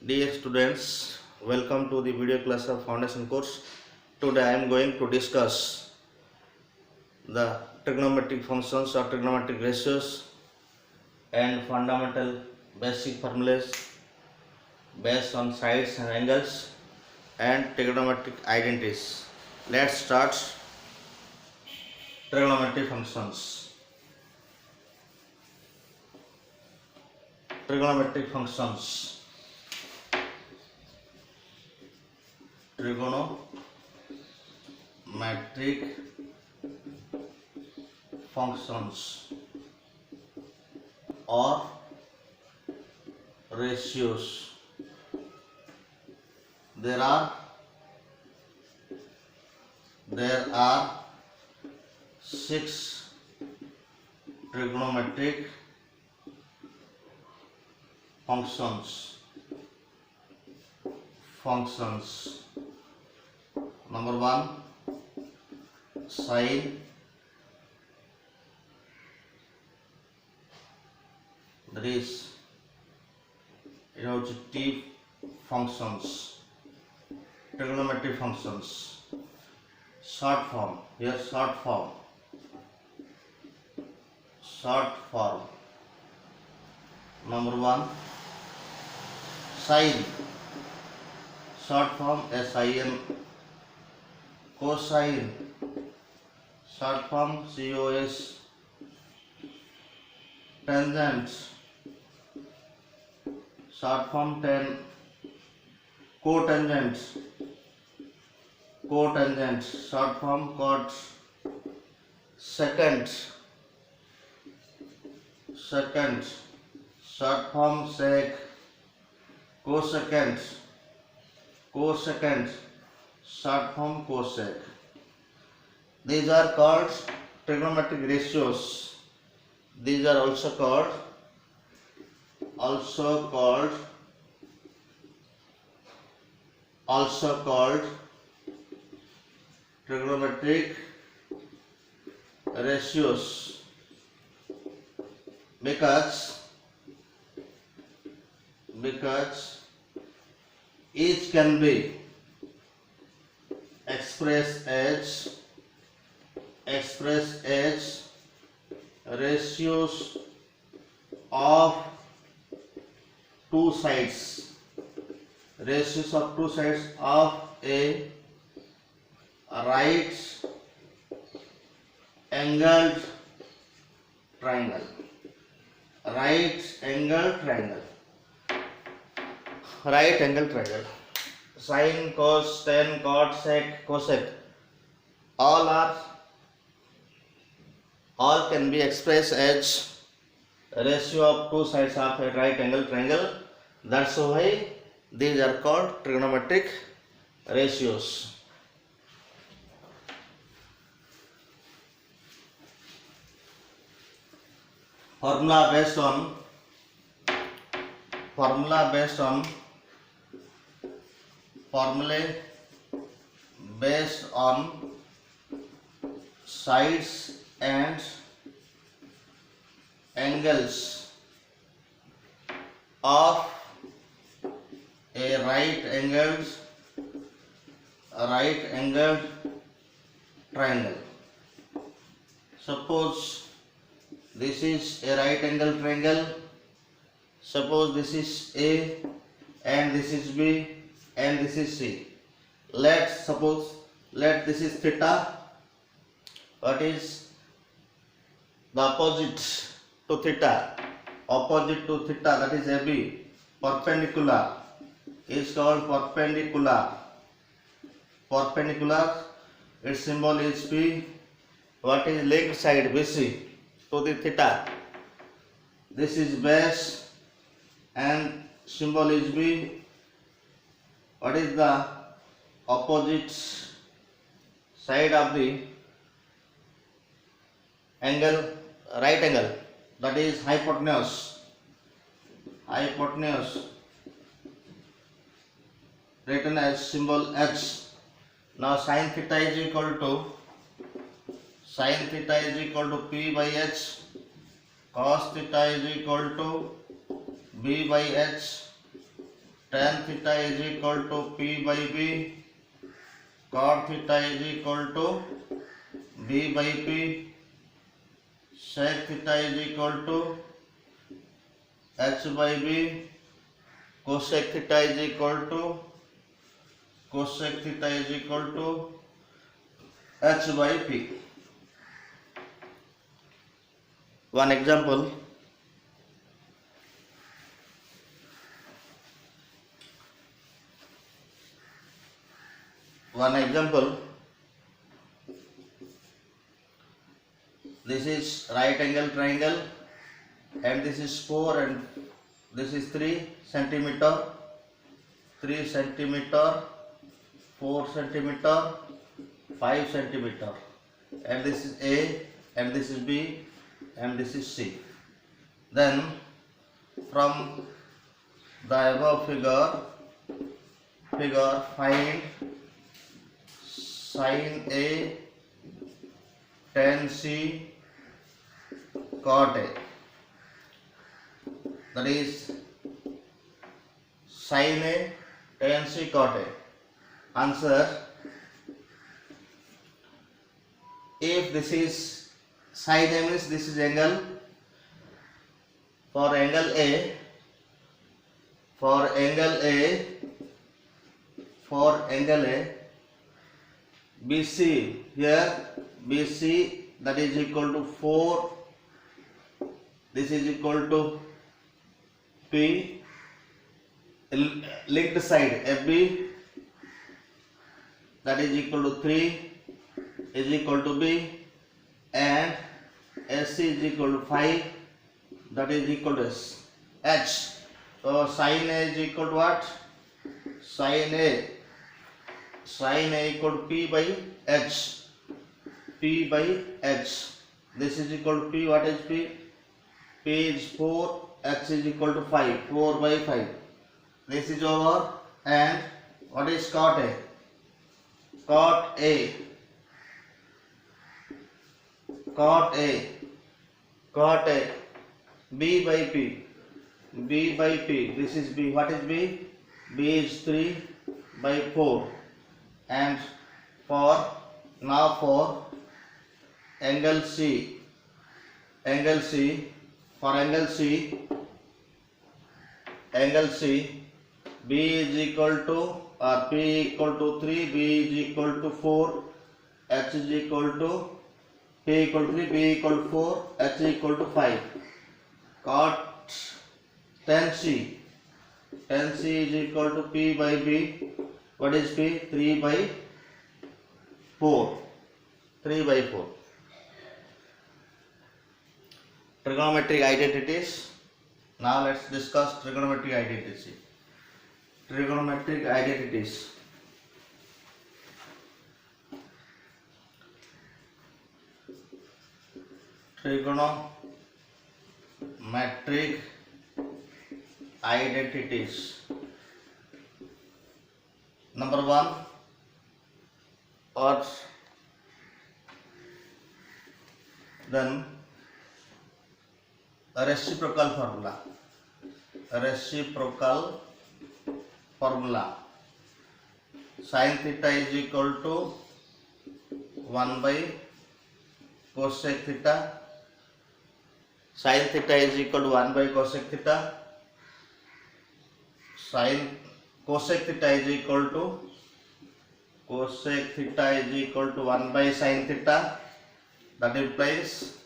Dear students, welcome to the video class of foundation course. Today I am going to discuss the trigonometric functions or trigonometric ratios and fundamental basic formulas based on sides and angles and trigonometric identities. Let's start trigonometric functions. Trigonometric functions. Trigonometric functions or ratios. There are 6 trigonometric functions. Number 1, sine. That is t functions, trigonometric functions. Short form. Number 1, sine. Short form sin. Cosine. Short form cos. Tangent. Short form cotangent. Short form cot. Secant. Short form sec. Cosecant. Short form cosec. These are called trigonometric ratios. These are also called trigonometric ratios because each can be expressed as ratios of two sides of a right angled triangle. Sine, cos, tan, cot, sec, cosec, all can be expressed as ratio of two sides of a right angle triangle. That's why these are called trigonometric ratios. Formula based on sides and angles of a right angled triangle. Suppose this is a right angle triangle. Suppose this is A and this is B and this is C. Let this is theta. What is the opposite to theta? That is AB. Perpendicular is called perpendicular. Its symbol is P. What is length side BC to the theta? This is base and symbol is B. What is the opposite side of the right angle? That is hypotenuse. Written as symbol H. Now sin theta is equal to P by H. Cos theta is equal to B by H. tan theta is equal to P by B, cot theta is equal to B by P, sec theta is equal to H by B, cosec theta is equal to H by P. One example. This is right angle triangle and this is 4 and this is 3 centimeter, 3 centimeter, 4 centimeter, 5 centimeter, and this is A and this is B and this is C. Then from the above figure find sin A, tan C, cot A. That is sin A, tan C, cot A. Answer: if this is sin A means this is angle. For angle A, BC, here BC, that is equal to 4, this is equal to P, linked side FB, that is equal to 3, is equal to B, and SC is equal to 5, that is equal to H. So sin A is equal to what? Sin A equal to P by H. This is equal to P. What is P? P is 4, H is equal to 5, 4 by 5. This is over. And what is cot A? Cot A, B by P, this is B. What is B? B is 3 by 4. And for angle C, B is equal to P equal to 3, B is equal to 4, H is equal to P equal to 3, B equal to 4, H equal to 5. Cot tan C is equal to P by B. What is P? 3 by 4. Trigonometric identities. Now let's discuss trigonometric identities. Trigonometric identities. Number 1, or then a reciprocal formula. Sin theta is equal to 1 by cosec theta. Sin theta is equal to 1 by cosec theta. Cosec theta is equal to 1 by sin theta. That implies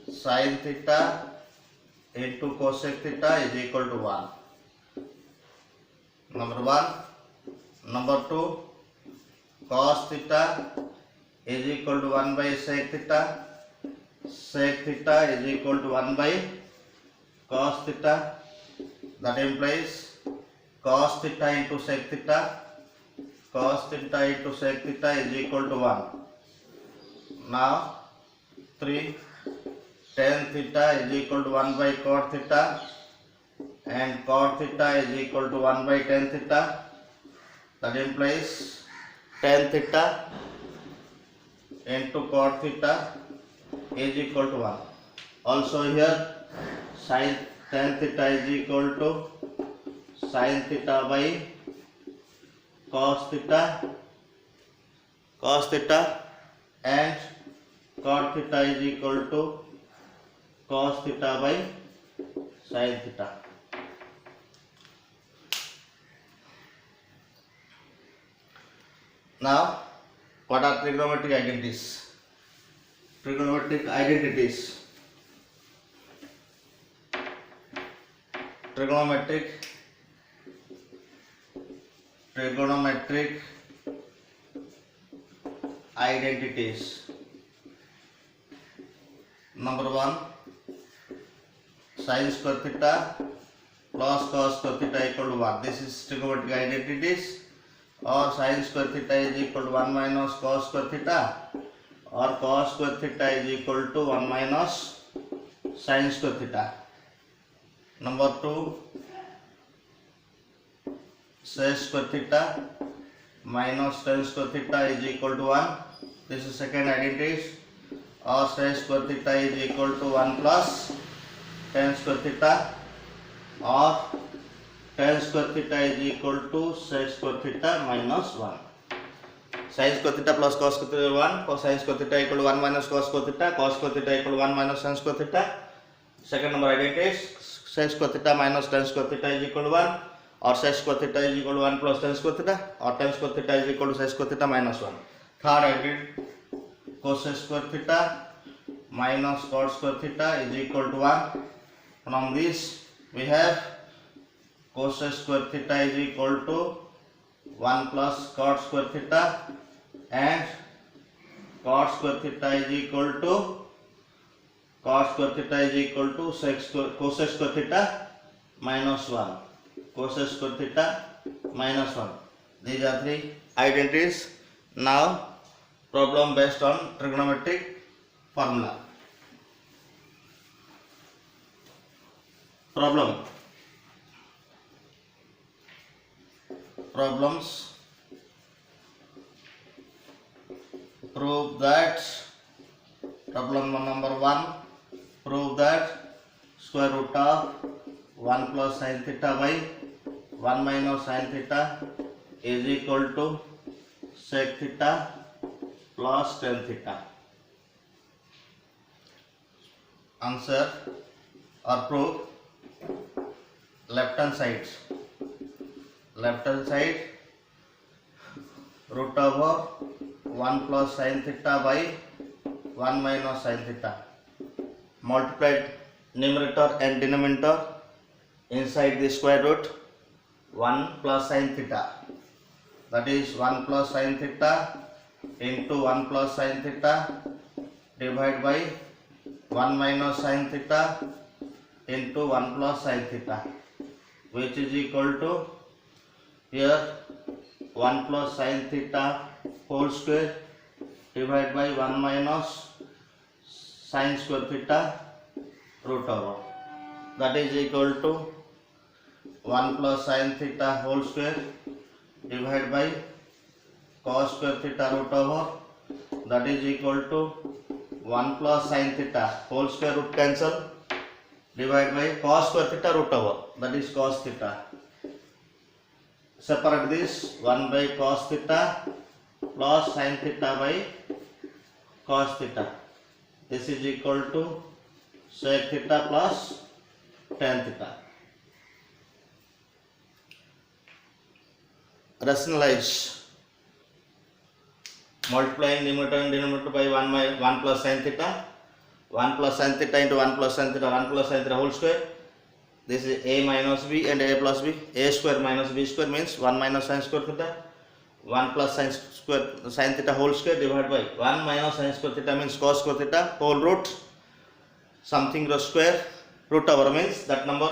sin theta into cosec theta is equal to 1. Number 1. Number 2, cos theta is equal to 1 by sec theta. Sec theta is equal to 1 by cos theta. That implies cos theta into sec theta. Cos theta into sec theta is equal to 1. Now 3, tan theta is equal to 1 by cot theta, and cot theta is equal to 1 by tan theta. That implies tan theta into cot theta is equal to 1. Also here sin tan theta is equal to sin theta by cos theta and cot theta is equal to cos theta by sin theta. Now, what are trigonometric identities? Trigonometric identities. Trigonometric identities. Number 1, sin square theta plus cos square theta equal to 1. This is trigonometric identities. Or sin square theta is equal to 1 minus cos square theta, or cos square theta is equal to 1 minus sin square theta. Number 2, sec square theta minus tan square theta is equal to 1. This is second identity. Or sec square theta is equal to 1 plus tan square theta, or tan square theta is equal to sec square theta minus 1. Sin square theta plus cos square theta 1, cos sin square theta equal to 1 minus cos square theta, cos square theta equal to 1 minus sin square theta. Second number identity is sec square theta minus tan square theta is equal to 1, or sec square theta is equal to 1 plus tan square theta, or tan square theta is equal to sec square theta minus 1. Third identity, cos square theta minus cot square theta is equal to 1. From this we have cos square theta is equal to 1 plus cot square theta, and cot square theta is equal to sec square cos square theta minus 1. Cos square theta minus 1. These are three identities. Now, problem based on trigonometric formula. Problems prove that, problem number 1, prove that square root of 1 plus sin theta by 1 minus sin theta is equal to sec theta plus tan theta. Answer or proof. Left hand side root over 1 plus sin theta by 1 minus sin theta, multiplied numerator and denominator inside the square root 1 plus sin theta, that is 1 plus sin theta into 1 plus sin theta divided by 1 minus sin theta into 1 plus sin theta, which is equal to here 1 plus sin theta whole square divided by 1 minus sin square theta root over, that is equal to 1 plus sin theta whole square divided by cos square theta root over, that is equal to 1 plus sin theta whole square root cancel divided by cos square theta root over, that is cos theta. Separate this 1 by cos theta plus sin theta by cos theta. This is equal to sec theta plus tan theta. Rationalize. Multiplying numerator and denominator by 1 plus sin theta. 1 plus sin theta into 1 plus sin theta, 1 plus sin theta whole square. This is a minus b and a plus b. A square minus b square means 1 minus sin square theta. 1 plus sin theta whole square divided by 1 minus sin square theta means cos square theta whole root something square root over means that number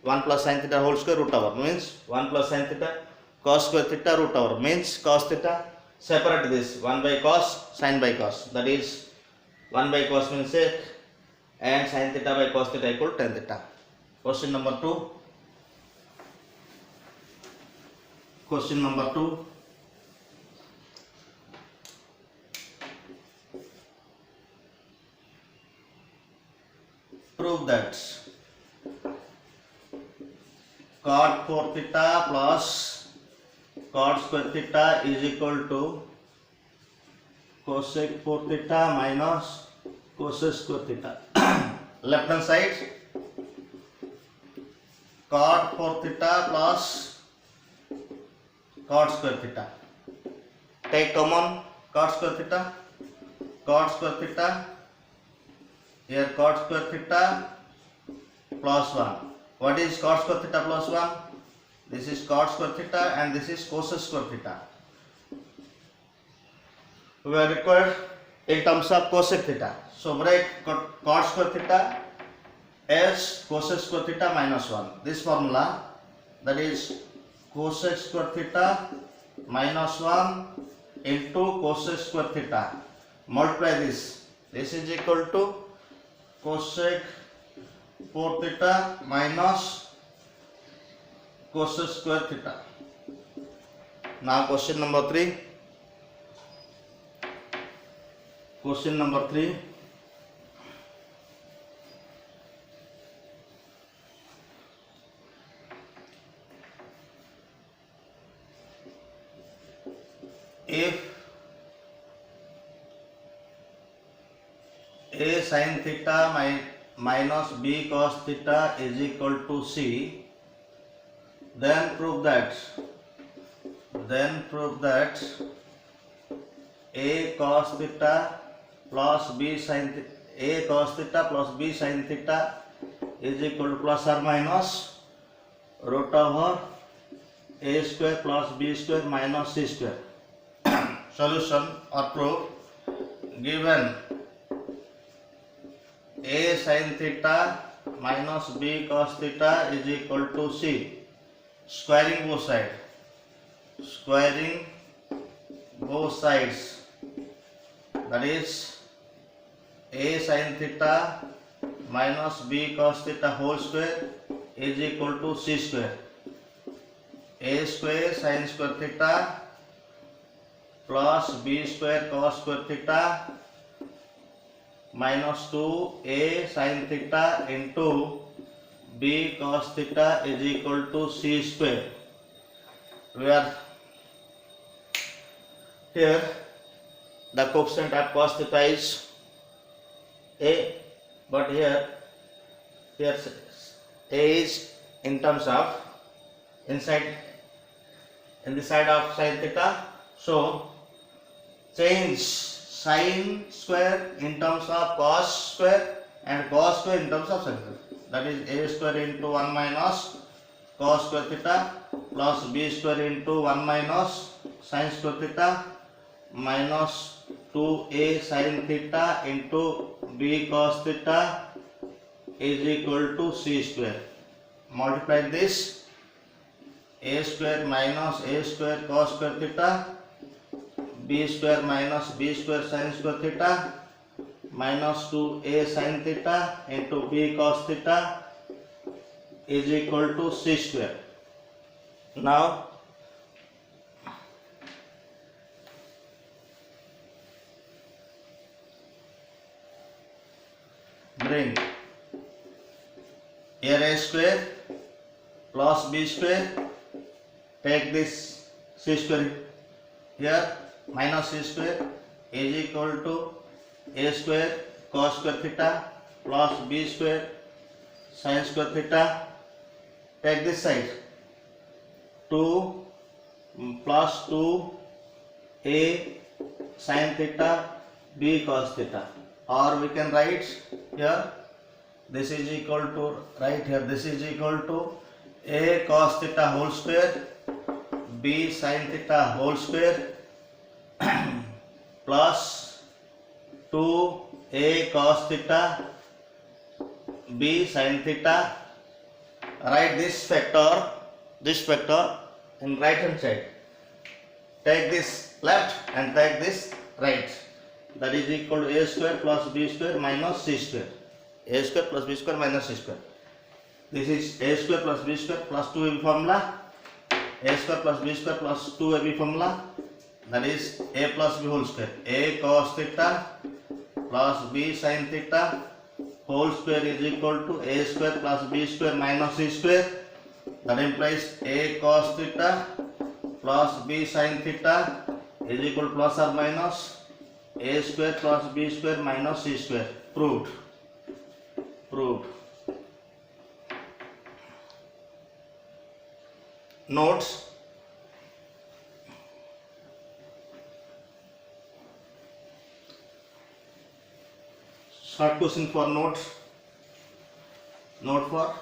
1 plus sin theta whole square root over means 1 plus sin theta, cos square theta root over means cos theta. Separate this 1 by cos, sin by cos, that is 1 by cos means sec and sin theta by cos theta equal to tan theta. Question number 2. Question number 2. Prove that cot 4 theta plus cot square theta is equal to cosec 4 theta minus cosec square theta. Left hand side cot 4 theta plus cot square theta. Take common cot square theta. Cot square theta. Here cot square theta plus 1. What is cot square theta plus 1? This is cot square theta and this is cosec square theta. We are required in terms of cosec theta. So write cot square theta as cosec square theta minus 1. This formula, that is cosec square theta minus 1 into cosec square theta. Multiply this. This is equal to cosec 4 theta minus cosec square theta. Now question number 3. Question number 3. If a sin theta minus b cos theta is equal to c, then prove that a cos theta plus b sin theta is equal to plus or minus root over a square plus b square minus c square. Solution or proof: given a sin theta minus b cos theta is equal to c, squaring both sides, that is a sin theta minus b cos theta whole square is equal to c square. A square sin square theta plus b square cos square theta minus 2a sin theta into b cos theta is equal to c square. Where here the coefficient of cos theta is a, but here a is in terms of inside in the side of sin theta. So change sin square in terms of cos square and cos square in terms of sin square. That is a square into 1 minus cos square theta plus b square into 1 minus sin square theta minus 2a sin theta into b cos theta is equal to c square. Multiply this. A square minus a square cos square theta, b square minus b square sin square theta minus 2a sin theta into b cos theta is equal to c square. Now bring here a square plus b square, take this c square here, minus c square is equal to a square cos square theta plus b square sin square theta. Take this side, 2 plus 2a sin theta b cos theta, or we can write here this is equal to, right here this is equal to a cos theta whole square b sin theta whole square plus 2a cos theta b sin theta. Write this factor in right hand side. Take this left and take this right. That is equal to a square plus b square minus c square. A square plus b square minus c square. This is a square plus b square plus 2ab formula. A square plus b square plus 2ab formula. That is a plus b whole square. A cos theta plus b sin theta whole square is equal to a square plus b square minus c square That implies a cos theta plus b sin theta is equal to plus or minus a square plus b square minus c square. Proved. Notes. Short question for notes. Note for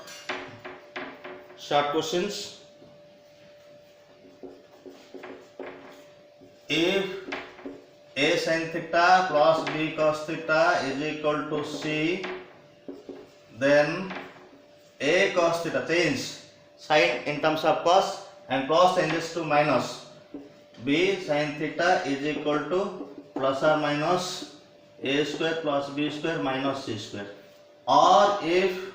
short questions. If a sin theta plus b cos theta is equal to c, then a cos theta, change sign in terms of cos and plus changes to minus, b sin theta is equal to plus or minus a square plus b square minus c square. Or if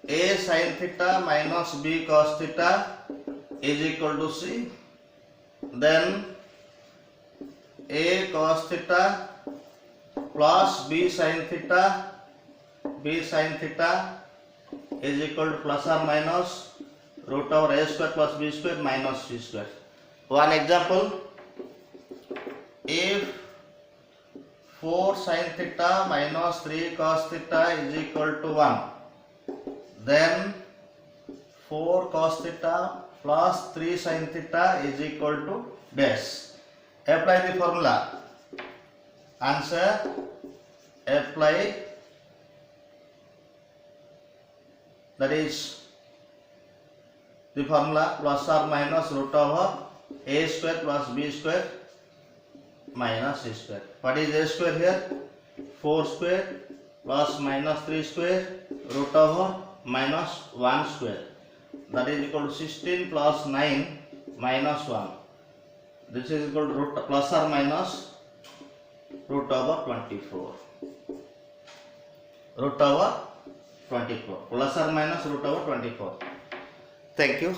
a sin theta minus b cos theta is equal to c, then a cos theta plus b sin theta is equal to plus or minus root over a square plus b square minus c square. One example, if 4 sin theta minus 3 cos theta is equal to 1, then 4 cos theta plus 3 sin theta is equal to dash. Apply the formula. Answer, apply, that is the formula plus or minus root over a square plus b square minus c square. What is a square here? 4 square plus minus 3 square root over minus 1 square, that is equal to 16 plus 9 minus 1. This is equal to root plus or minus root over 24. Root over 24 plus or minus root over 24. Thank you.